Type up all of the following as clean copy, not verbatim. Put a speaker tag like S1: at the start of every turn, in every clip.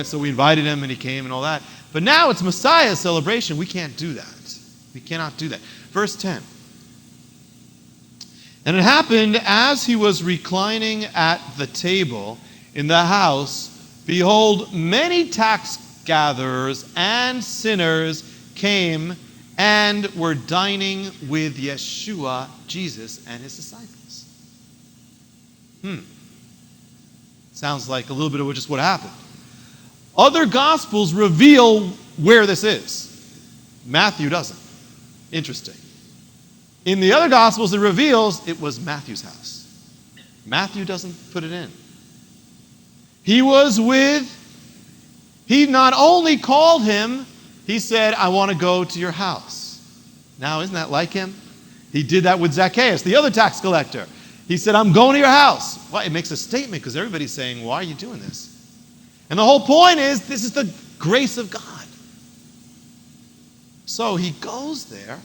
S1: So we invited him and he came and all that. But now it's Messiah's celebration. We can't do that. We cannot do that. Verse 10. And it happened as he was reclining at the table in the house, behold, many tax gatherers and sinners came and were dining with Yeshua, Jesus, and his disciples. Sounds like a little bit of just what happened. Other Gospels reveal where this is. Matthew doesn't. Interesting. In the other Gospels, it reveals it was Matthew's house. Matthew doesn't put it in. He not only called him, he said, I want to go to your house. Now, isn't that like him? He did that with Zacchaeus, the other tax collector. He said, I'm going to your house. Well, it makes a statement because everybody's saying, why are you doing this? And the whole point is, this is the grace of God. So he goes there,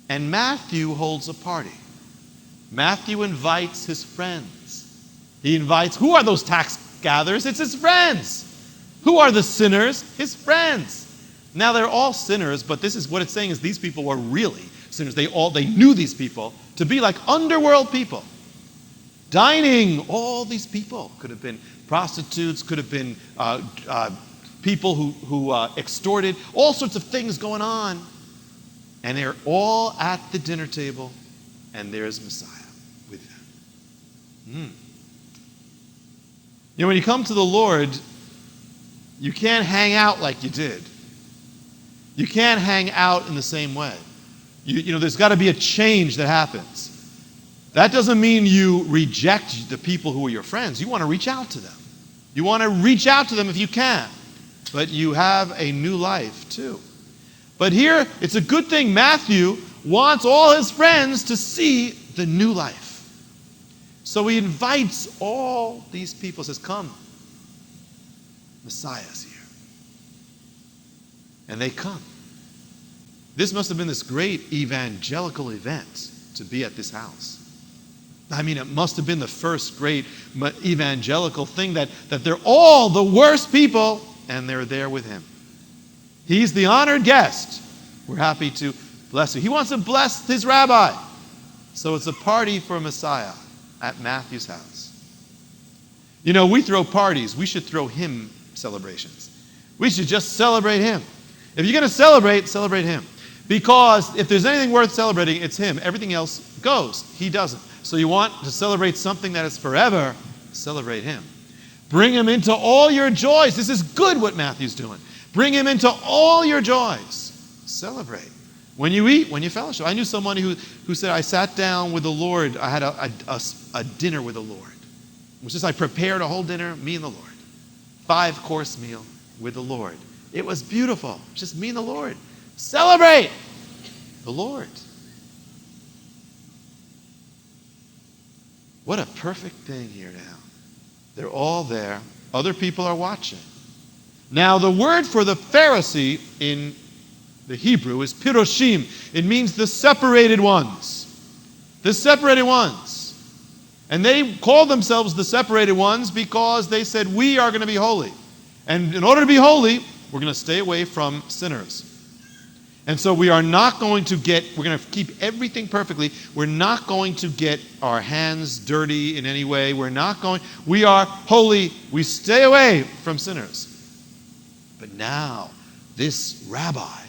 S1: and Matthew holds a party. Matthew invites his friends. He invites, who are those tax gatherers? It's his friends. Who are the sinners? His friends. Now they're all sinners, but this is what it's saying is these people were really sinners. They knew these people to be like underworld people. Dining, all these people could have been prostitutes, could have been people who extorted, all sorts of things going on. And they're all at the dinner table, and there's Messiah with them. You know, when you come to the Lord, you can't hang out like you did. You can't hang out in the same way. You know, there's got to be a change that happens. That doesn't mean you reject the people who are your friends. You want to reach out to them. You want to reach out to them if you can. But you have a new life too. But here, it's a good thing Matthew wants all his friends to see the new life. So he invites all these people, says, come, Messiah's here. And they come. This must have been this great evangelical event to be at this house. I mean, it must have been the first great evangelical thing that they're all the worst people, and they're there with him. He's the honored guest. We're happy to bless you. He wants to bless his rabbi. So it's a party for Messiah at Matthew's house. You know, we throw parties. We should throw him celebrations. We should just celebrate him. If you're going to celebrate him. Because if there's anything worth celebrating, it's him. Everything else goes. He doesn't. So you want to celebrate something that is forever, celebrate him. Bring him into all your joys. This is good what Matthew's doing. Bring him into all your joys. Celebrate. When you eat, when you fellowship. I knew someone who said, I sat down with the Lord. I had a dinner with the Lord. It was just I prepared a whole dinner, me and the Lord. 5-course meal with the Lord. It was beautiful. Just me and the Lord. Celebrate the Lord. What a perfect thing here now. They're all there. Other people are watching. Now, the word for the Pharisee in the Hebrew is piroshim. It means the separated ones. The separated ones. And they called themselves the separated ones because they said, we are going to be holy. And in order to be holy, we're going to stay away from sinners. And so we're going to keep everything perfectly. We're not going to get our hands dirty in any way. We are holy. We stay away from sinners. But now, this rabbi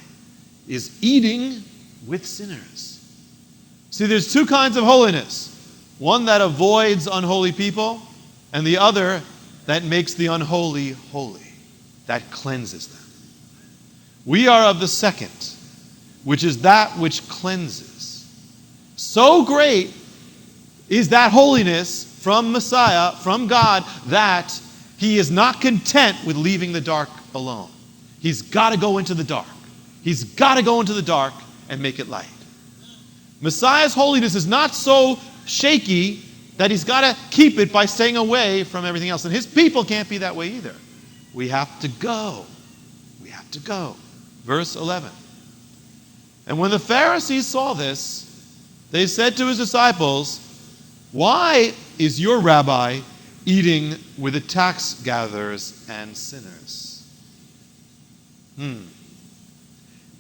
S1: is eating with sinners. See, there's two kinds of holiness. One that avoids unholy people, and the other that makes the unholy holy, that cleanses them. We are of the second, which is that which cleanses. So great is that holiness from Messiah, from God, that he is not content with leaving the dark alone. He's got to go into the dark. He's got to go into the dark and make it light. Messiah's holiness is not so shaky that he's got to keep it by staying away from everything else. And his people can't be that way either. We have to go. We have to go. Verse 11. And when the Pharisees saw this, they said to his disciples, why is your rabbi eating with the tax gatherers and sinners.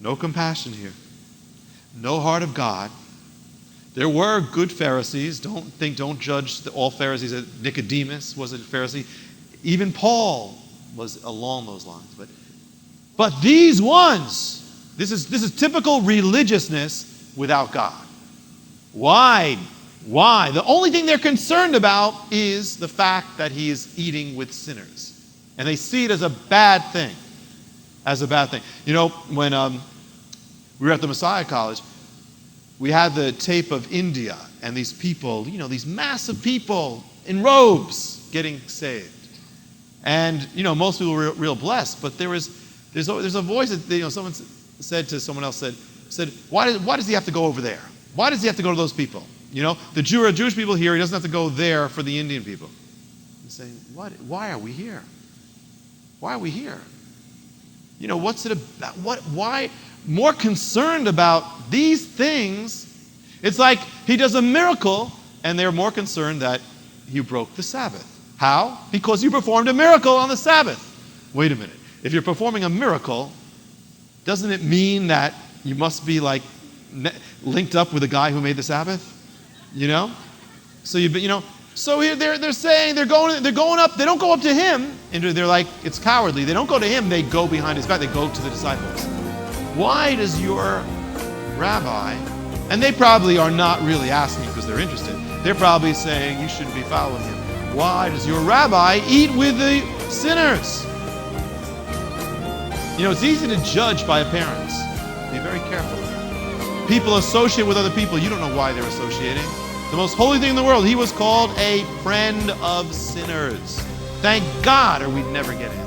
S1: No compassion here. No heart of God. There were good Pharisees. Don't judge all Pharisees. Nicodemus was a Pharisee. Even Paul was along those lines. But these ones, this is typical religiousness without God. Why? The only thing they're concerned about is the fact that he is eating with sinners. And they see it as a bad thing. You know, when we were at the Messiah College, we had the tape of India and these people, these massive people in robes getting saved. And, most people were real blessed, but there's a voice that, someone said to someone else, said, why does he have to go over there? Why does he have to go to those people? The Jewish people here, he doesn't have to go there for the Indian people. He's saying, why are we here? Why are we here? What's it about? Why? More concerned about these things. It's like he does a miracle, and they're more concerned that you broke the Sabbath. How? Because you performed a miracle on the Sabbath. Wait a minute. If you're performing a miracle, doesn't it mean that you must be linked up with the guy who made the Sabbath? So here they're saying they're going up. They don't go up to him, and they're like, it's cowardly. They don't go to him. They go behind his back. They go to the disciples. Why does your rabbi, and they probably are not really asking because they're interested. They're probably saying you shouldn't be following him. Why does your rabbi eat with the sinners? It's easy to judge by appearance. Be very careful. People associate with other people. You don't know why they're associating. The most holy thing in the world, he was called a friend of sinners. Thank God, or we'd never get in.